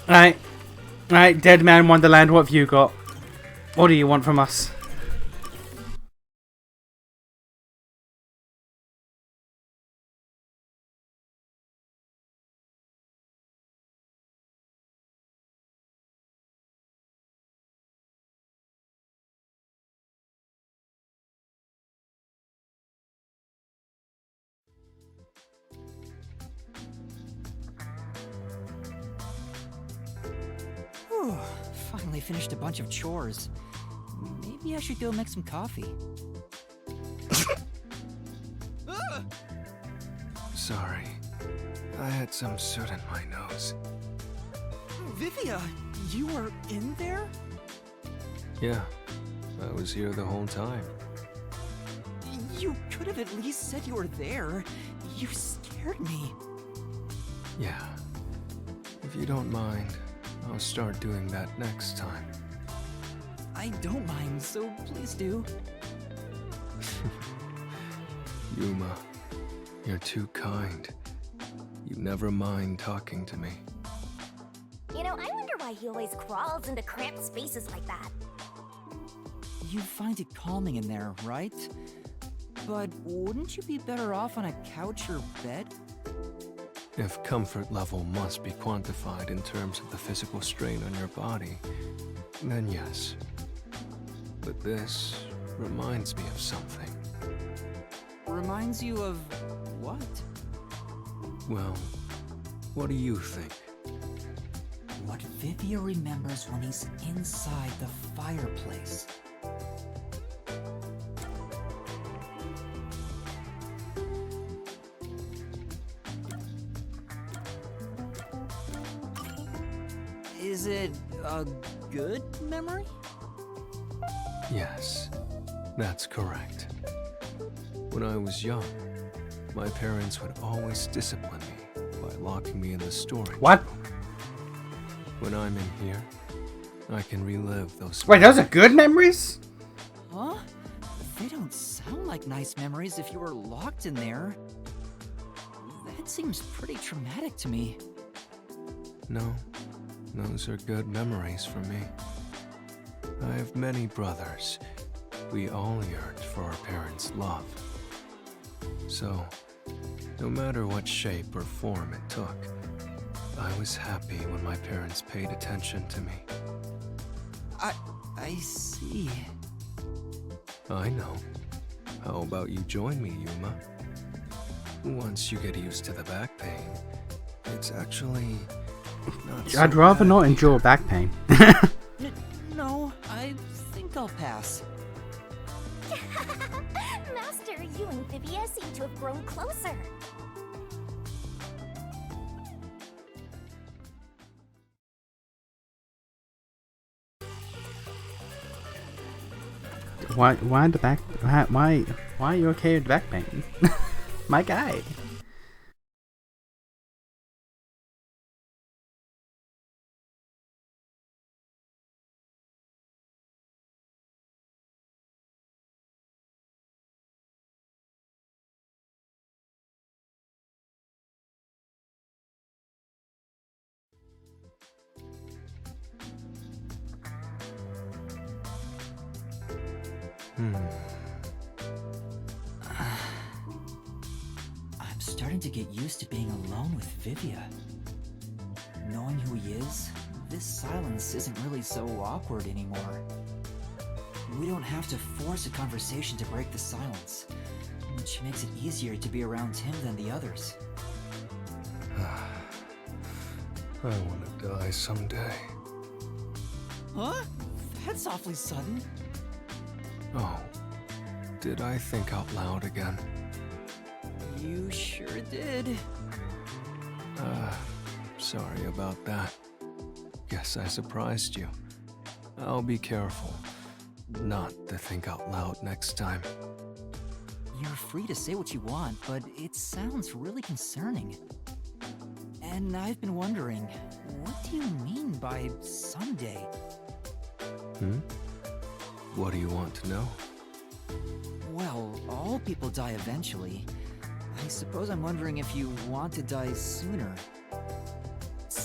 Right. Right, Deadman Wonderland, what have you got? What do you want from us? Whew, finally finished a bunch of chores. Maybe I should go make some coffee. Sorry. I had some soot in my nose. Vivia, you were in there? Yeah, I was here the whole time. You could have at least said you were there. You scared me. Yeah. If you don't mind, I'll start doing that next time. I don't mind, so please do. Yuma, you're too kind. You never mind talking to me. You know, I wonder why he always crawls into cramped spaces like that. You find it calming in there, right? But wouldn't you be better off on a couch or bed? If comfort level must be quantified in terms of the physical strain on your body, then yes. But this reminds me of something. Reminds you of what? Well, what do you think? What Vivia remembers when he's inside the fireplace. Is it a good memory? Yes, that's correct. When I was young, my parents would always discipline me by locking me in the storage What? room. When I'm in here, I can relive those. Wait, those are good memories? Huh? They don't sound like nice memories if you were locked in there. That seems pretty traumatic to me. No, those are good memories for me. I have many brothers. We all yearned for our parents' love. So, no matter what shape or form it took, I was happy when my parents paid attention to me. I see. I know. How about you join me, Yuma? Once you get used to the back pain, it's actually not so I'd rather bad. not endure back pain. No, I think I'll pass. Master, you and Vivia seem to have grown closer. Why the back? Why are you okay with back pain? My guy. I'm starting to get used to being alone with Vivia. Knowing who he is, this silence isn't really so awkward anymore. We don't have to force a conversation to break the silence, which makes it easier to be around him than the others. I want to die someday. Huh? That's awfully sudden. Oh, did I think out loud again? You sure did. Sorry about that. Guess I surprised you. I'll be careful not to think out loud next time. You're free to say what you want, but it sounds really concerning. And I've been wondering, what do you mean by someday? What do you want to know? Well, all people die eventually. I suppose I'm wondering if you want to die sooner.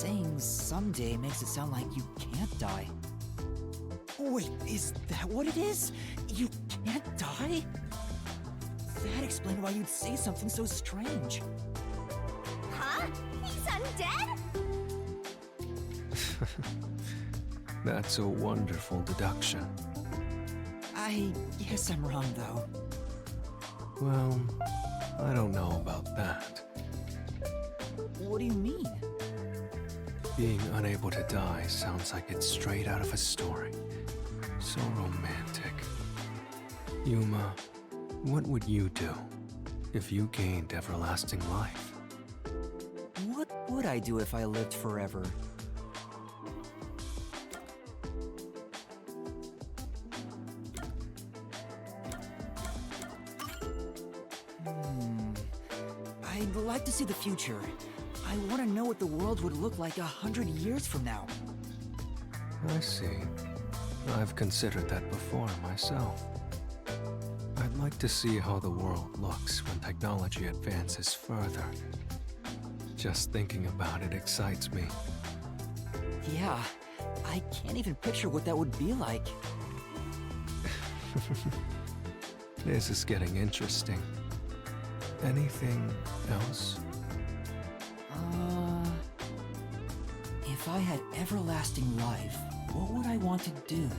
saying someday makes it sound like you can't die. Wait, is that what it is? You can't die? That explains why you'd say something so strange. Huh? He's undead? That's a wonderful deduction. I guess I'm wrong, though. Well, I don't know about that. What do you mean? Being unable to die sounds like it's straight out of a story. So romantic. Yuma, what would you do if you gained everlasting life? What would I do if I lived forever? I'd like to see the future. I want to know what the world would look like 100 years from now. I see. I've considered that before myself. I'd like to see how the world looks when technology advances further. Just thinking about it excites me. Yeah, I can't even picture what that would be like. This is getting interesting. Anything else? If I had everlasting life, what would I want to do?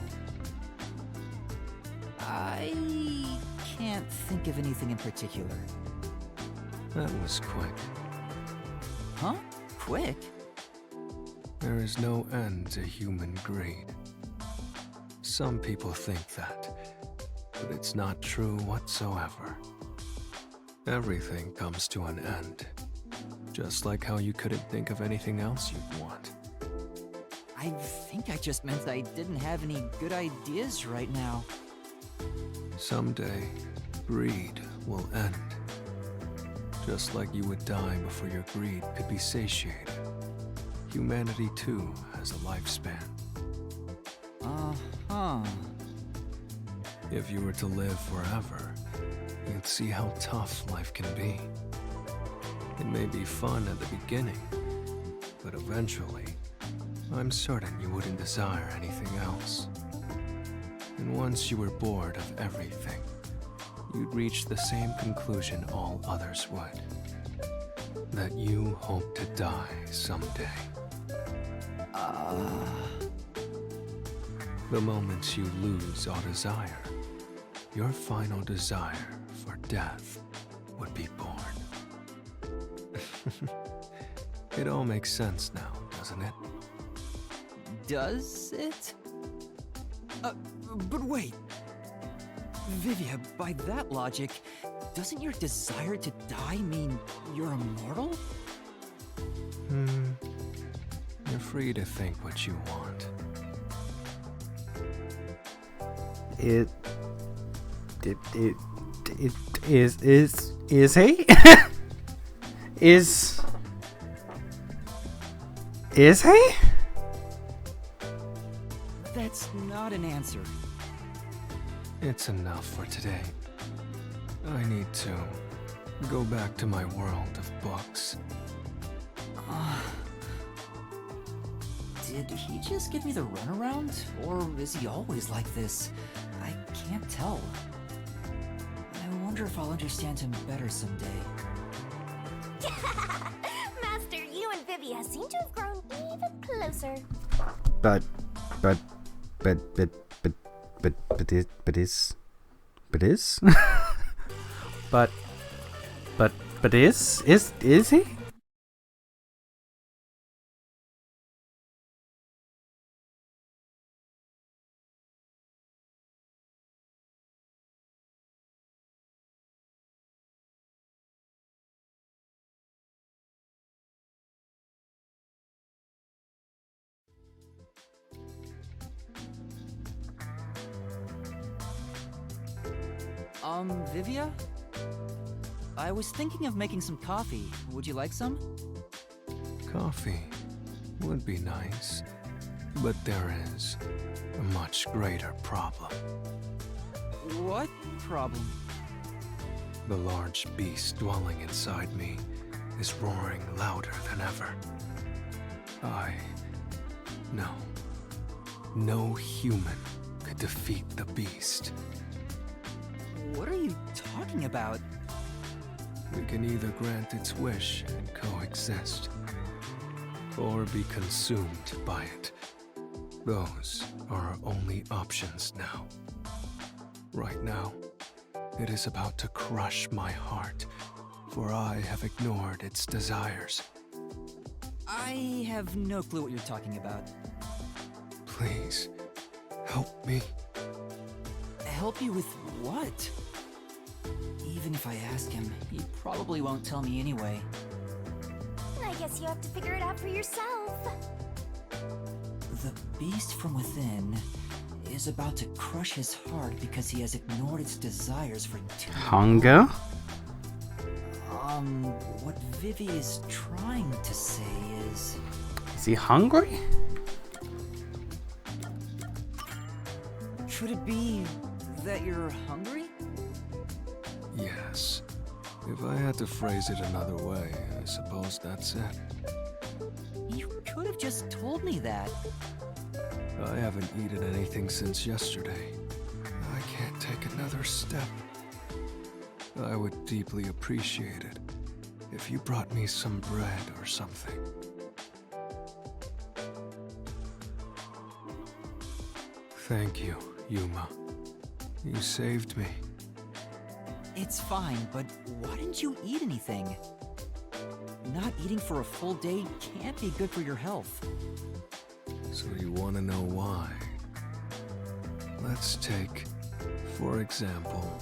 I can't think of anything in particular. That was quick. Huh? Quick? There is no end to human greed. Some people think that, but it's not true whatsoever. Everything comes to an end, just like how you couldn't think of anything else you'd want. I think I just meant I didn't have any good ideas right now. Someday, greed will end. Just like you would die before your greed could be satiated. Humanity too has a lifespan. Uh-huh. If you were to live forever, you'd see how tough life can be. It may be fun at the beginning, but eventually, I'm certain you wouldn't desire anything else. And once you were bored of everything, you'd reach the same conclusion all others would. That you hope to die someday. The moment you lose all desire, your final desire for death would be born. It all makes sense now, doesn't it? Does it? But wait. Vivia, by that logic, doesn't your desire to die mean you're immortal? You're free to think what you want. Is he? Is he? That's not an answer. It's enough for today. I need to go back to my world of books. Did he just give me the runaround? Or is he always like this? I can't tell. I wonder if I'll understand him better someday. Master, you and Vivia seem to have grown even closer. But is he? Vivia? I was thinking of making some coffee. Would you like some? Coffee would be nice, but there is a much greater problem. What problem? The large beast dwelling inside me is roaring louder than ever. No. No human could defeat the beast. What are you talking about? We can either grant its wish and coexist, or be consumed by it. Those are our only options now. Right now, it is about to crush my heart, for I have ignored its desires. I have no clue what you're talking about. Please, help me. Help you with what? Even if I ask him, he probably won't tell me anyway. I guess you have to figure it out for yourself. The beast from within is about to crush his heart because he has ignored its desires for too long. Hunger? What Vivia is trying to say is he hungry? Could it be that you're hungry? Yes. If I had to phrase it another way, I suppose that's it. You could have just told me that. I haven't eaten anything since yesterday. I can't take another step. I would deeply appreciate it if you brought me some bread or something. Thank you, Yuma. You saved me. It's fine, but why didn't you eat anything? Not eating for a full day can't be good for your health. So you want to know why? Let's take, for example,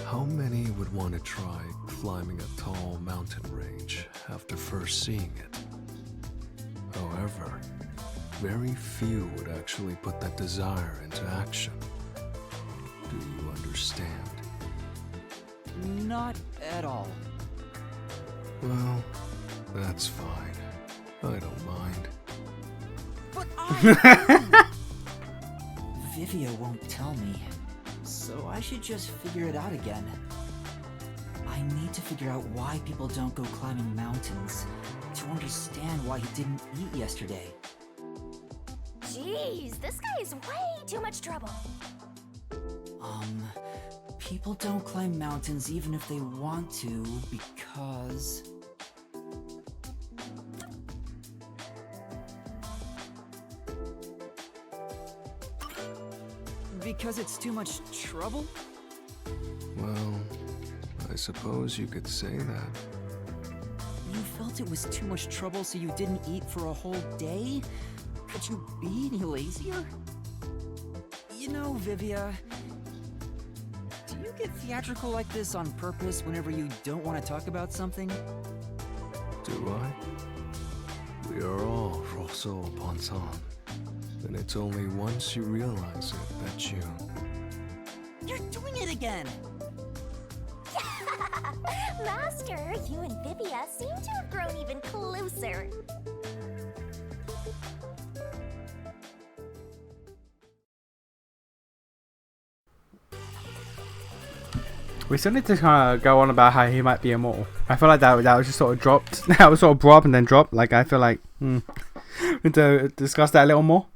how many would want to try climbing a tall mountain range after first seeing it? However, very few would actually put that desire into action. Do you understand? Not at all. Well, that's fine. I don't mind. But I... Vivia won't tell me, so I should just figure it out again. I need to figure out why people don't go climbing mountains, to understand why he didn't eat yesterday. Jeez, this guy is way too much trouble. People don't climb mountains even if they want to, because... Because it's too much trouble? Well, I suppose you could say that. You felt it was too much trouble so you didn't eat for a whole day? Could you be any lazier? You know, Vivia, do you get theatrical like this on purpose whenever you don't want to talk about something? Do I? We are all Rosso Ponson. And it's only once you realize it that you... You're doing it again! Master, you and Vivia seem to have grown even closer. We still need to kind of go on about how he might be immortal. I feel like that was just sort of dropped. That was sort of brought up and then dropped. Like, I feel like, we need to discuss that a little more.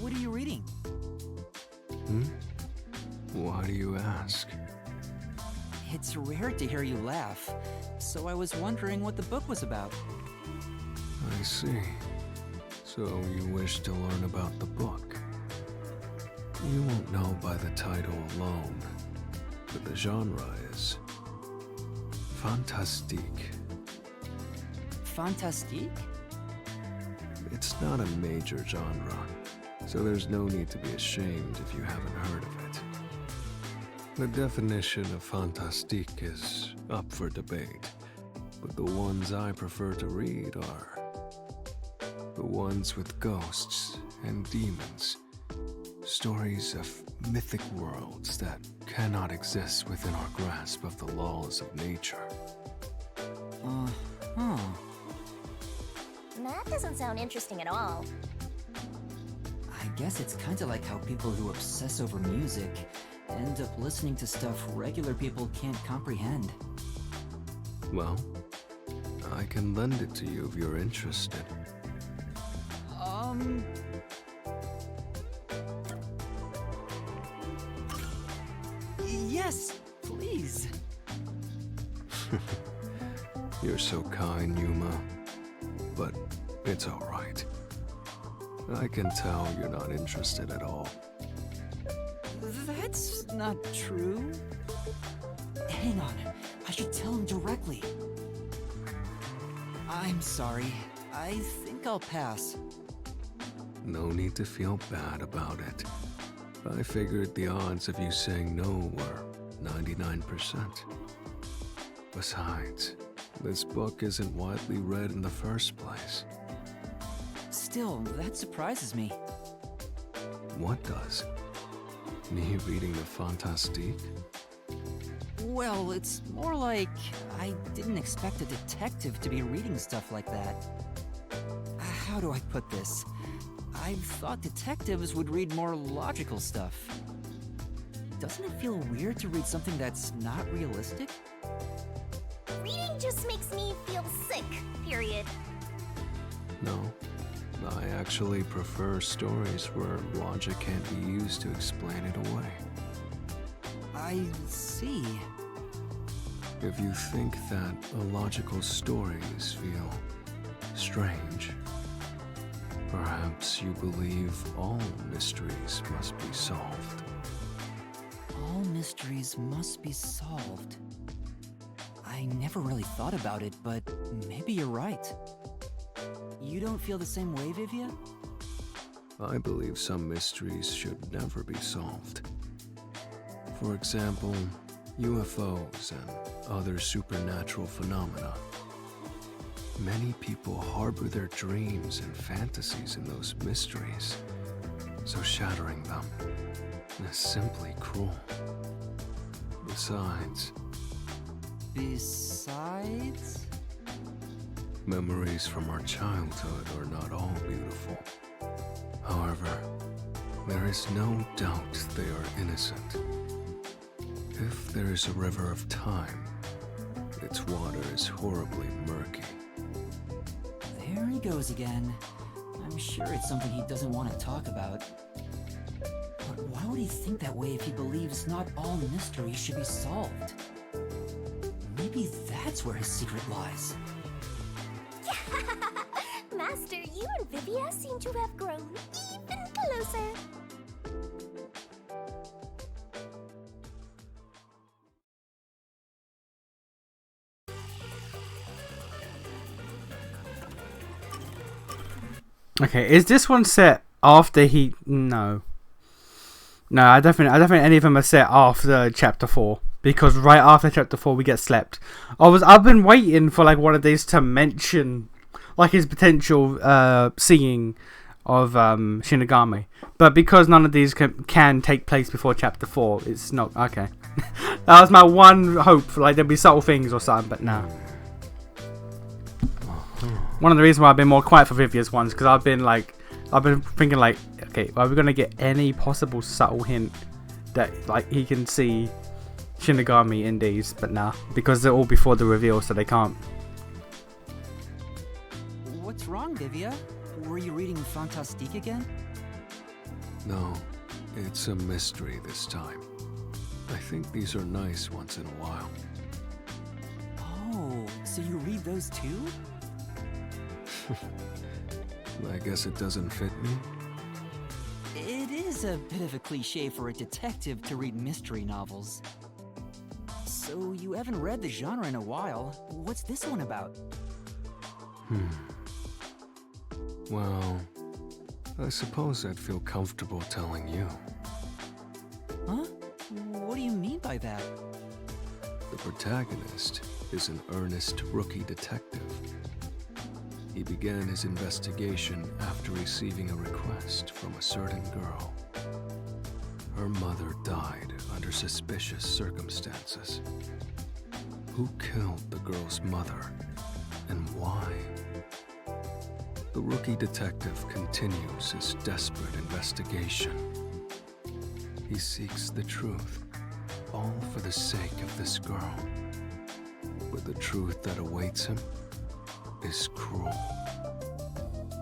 What are you reading? Why do you ask? It's rare to hear you laugh, so I was wondering what the book was about. I see. So you wish to learn about the book. You won't know by the title alone, but the genre is fantastique. Fantastique? It's not a major genre, so there's no need to be ashamed if you haven't heard of it. The definition of fantastique is up for debate, but the ones I prefer to read are the ones with ghosts and demons, stories of mythic worlds that cannot exist within our grasp of the laws of nature. Uh-huh. That doesn't sound interesting at all. I guess it's kinda like how people who obsess over music end up listening to stuff regular people can't comprehend. Well, I can lend it to you if you're interested. Yes, please. You're so kind, Yuma. But it's alright. I can tell you're not interested at all. That's not true. Hang on, I should tell him directly. I'm sorry. I think I'll pass. No need to feel bad about it. I figured the odds of you saying no were 99%. Besides, this book isn't widely read in the first place. Still, that surprises me. What does? Me reading the Fantastique? Well, it's more like I didn't expect a detective to be reading stuff like that. How do I put this? I thought detectives would read more logical stuff. Doesn't it feel weird to read something that's not realistic? Reading just makes me feel sick, period. No. I actually prefer stories where logic can't be used to explain it away. I see. If you think that illogical stories feel strange, perhaps you believe all mysteries must be solved. All mysteries must be solved. I never really thought about it, but maybe you're right. You don't feel the same way, Vivia? I believe some mysteries should never be solved. For example, UFOs and other supernatural phenomena. Many people harbor their dreams and fantasies in those mysteries, so shattering them is simply cruel. Besides, memories from our childhood are not all beautiful. However, there is no doubt they are innocent. If there is a river of time, its water is horribly murky. There he goes again. I'm sure it's something he doesn't want to talk about. But why would he think that way if he believes not all mysteries should be solved? Maybe that's where his secret lies. Master, you and Vivia seem to have grown even closer. Okay, is this one set after he? No, I definitely any of them are set after chapter 4, because right after chapter 4 we get slept. I've been waiting for like one of these to mention like his potential seeing of Shinigami, but because none of these can take place before chapter 4, it's not okay. That was my one hope, like there'd be subtle things or something, but no. One of the reasons why I've been more quiet for Vivia's ones, because I've been thinking like, okay, are we gonna get any possible subtle hint that like he can see Shinigami in these? But nah, because they're all before the reveal, so they can't. What's wrong, Vivia? Were you reading Fantastique again? No, it's a mystery this time. I think these are nice once in a while. Oh, so you read those too? I guess it doesn't fit me. It is a bit of a cliche for a detective to read mystery novels. So you haven't read the genre in a while. What's this one about? Well, I suppose I'd feel comfortable telling you. Huh? What do you mean by that? The protagonist is an earnest rookie detective. He began his investigation after receiving a request from a certain girl. Her mother died under suspicious circumstances. Who killed the girl's mother, and why? The rookie detective continues his desperate investigation. He seeks the truth, all for the sake of this girl. But the truth that awaits him is cruel.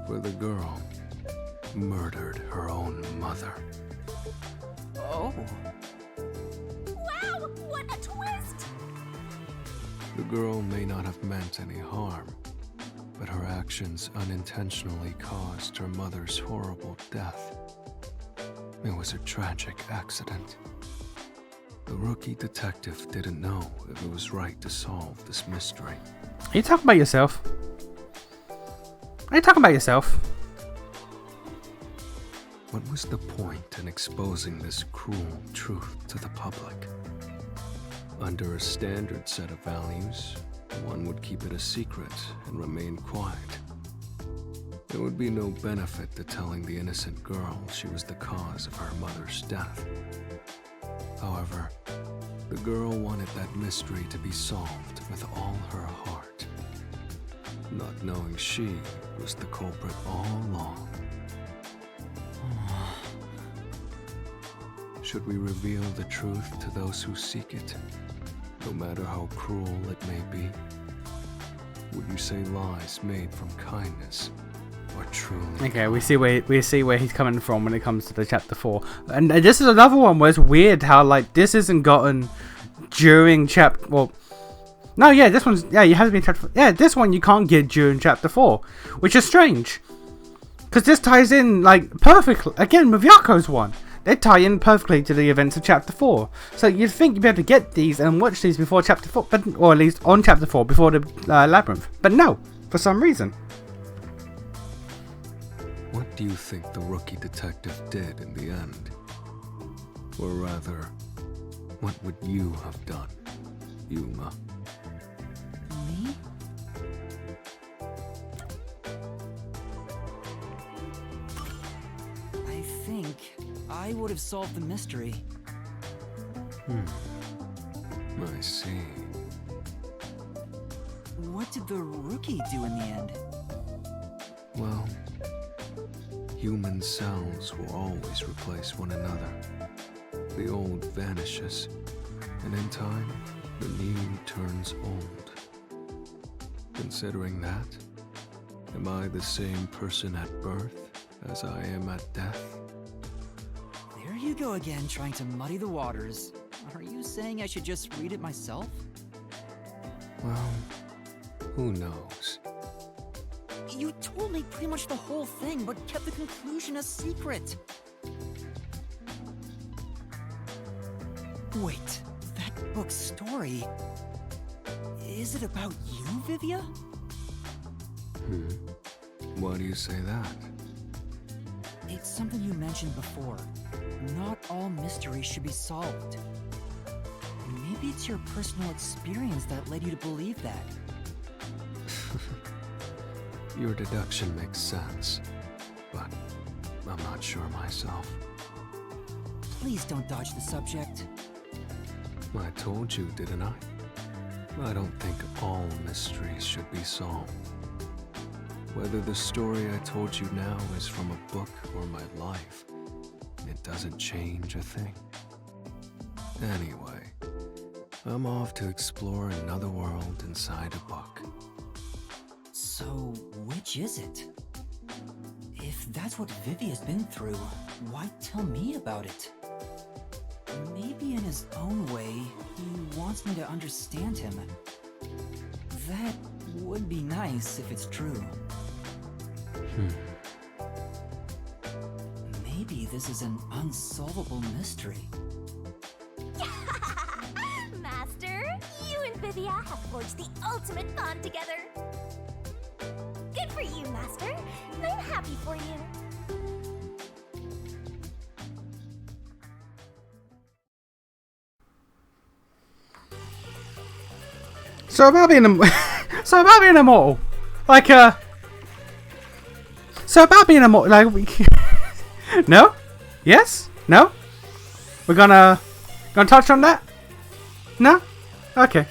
For the girl murdered her own mother. Oh. Wow, what a twist! The girl may not have meant any harm, but her actions unintentionally caused her mother's horrible death. It was a tragic accident. The rookie detective didn't know if it was right to solve this mystery. Are you talking about yourself? Are you talking about yourself? What was the point in exposing this cruel truth to the public? Under a standard set of values, one would keep it a secret and remain quiet. There would be no benefit to telling the innocent girl she was the cause of her mother's death. However, the girl wanted that mystery to be solved with all her heart, not knowing she was the culprit all along. Should we reveal the truth to those who seek it, no matter how cruel it may be? Would you say lies made from kindness are truly? Okay, we see where he's coming from when it comes to the chapter 4, and this is another one where it's weird how like this isn't gotten during chapter. Well, no, yeah, this one's you have to be in chapter 4. Yeah, this one you can't get during chapter 4, which is strange, because this ties in like perfectly again with Yako's one. They tie in perfectly to the events of chapter 4. So you'd think you'd be able to get these and watch these before chapter 4, but or at least on chapter 4 before the labyrinth. But no, for some reason. What do you think the rookie detective did in the end? Or rather, what would you have done, Yuma? Me? I think I would have solved the mystery. I see. What did the rookie do in the end? Well, human cells will always replace one another. The old vanishes, and in time, the new turns old. Considering that, am I the same person at birth as I am at death? There you go again, trying to muddy the waters. Are you saying I should just read it myself? Well, who knows? You told me pretty much the whole thing, but kept the conclusion a secret. Wait, that book's story... Is it about you, Vivia? Why do you say that? It's something you mentioned before. Not all mysteries should be solved. Maybe it's your personal experience that led you to believe that. Your deduction makes sense, but I'm not sure myself. Please don't dodge the subject. I told you, didn't I? I don't think all mysteries should be solved. Whether the story I told you now is from a book or my life, it doesn't change a thing. Anyway, I'm off to explore another world inside a book. So, which is it? If that's what Vivia's been through, why tell me about it? Maybe in his own way, he wants me to understand him. That would be nice if it's true. Maybe this is an unsolvable mystery. Master, you and Vivia have forged the ultimate bond together. Good for you, Master. I'm happy for you. So about being immortal, like so about being immortal, like no, yes, no. We're gonna touch on that? No? Okay.